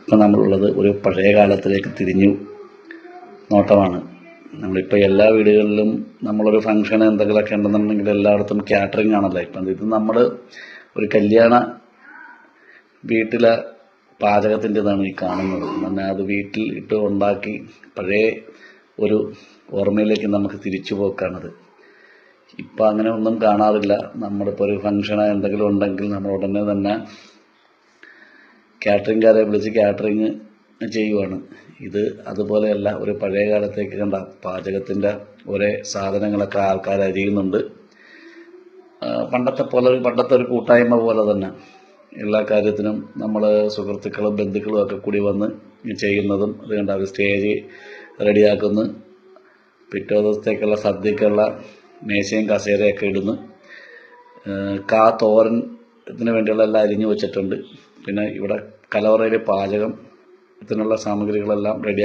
ഇപ്പം നമ്മളുള്ളത് ഒരു പഴയ കാലത്തിലേക്ക് തിരിഞ്ഞു നോട്ടമാണ്. നമ്മളിപ്പോൾ എല്ലാ വീടുകളിലും നമ്മളൊരു ഫംഗ്ഷൻ എന്തെങ്കിലുമൊക്കെ ഉണ്ടെന്നുണ്ടെങ്കിൽ എല്ലായിടത്തും കാറ്ററിംഗ് ആണല്ലോ. ഇപ്പം ഇത് നമ്മൾ ഒരു കല്യാണ വീട്ടിലെ പാചകത്തിൻ്റെതാണ് ഈ കാണുന്നത്. തന്നെ അത് വീട്ടിൽ ഇട്ട് ഉണ്ടാക്കി പഴയ ഒരു ഓർമ്മയിലേക്ക് നമുക്ക് തിരിച്ചു പോക്കാണത്. ഇപ്പം അങ്ങനെ ഒന്നും കാണാറില്ല. നമ്മളിപ്പോൾ ഒരു ഫംഗ്ഷനോ എന്തെങ്കിലും ഉണ്ടെങ്കിൽ നമ്മൾ ഉടനെ തന്നെ കാറ്ററിംഗുകാരെ വിളിച്ച് കാറ്ററിങ് ചെയ്യുവാണ്. ഇത് അതുപോലെയല്ല, ഒരു പഴയ കാലത്തേക്ക് കണ്ട പാചകത്തിൻ്റെ ഒരേ സാധനങ്ങളൊക്കെ ആൾക്കാർ അരിയുന്നുണ്ട്. പണ്ടത്തെ ഒരു കൂട്ടായ്മ പോലെ തന്നെ എല്ലാ കാര്യത്തിനും നമ്മൾ സുഹൃത്തുക്കളും ബന്ധുക്കളും ഒക്കെ കൂടി വന്ന് ചെയ്യുന്നതും അത് കണ്ട ഒരു സ്റ്റേജ് റെഡിയാക്കുന്നു. പിറ്റേ ദിവസത്തേക്കുള്ള സദ്യക്കുള്ള മേശയും കസേരയൊക്കെ ഇടുന്നു. തോരനത്തിന് വേണ്ടിയുള്ള എല്ലാം അരിഞ്ഞു വെച്ചിട്ടുണ്ട്. പിന്നെ ഇവിടെ കലവറയിൽ പാചകത്തിനുള്ള സാമഗ്രികളെല്ലാം റെഡിയാക്കി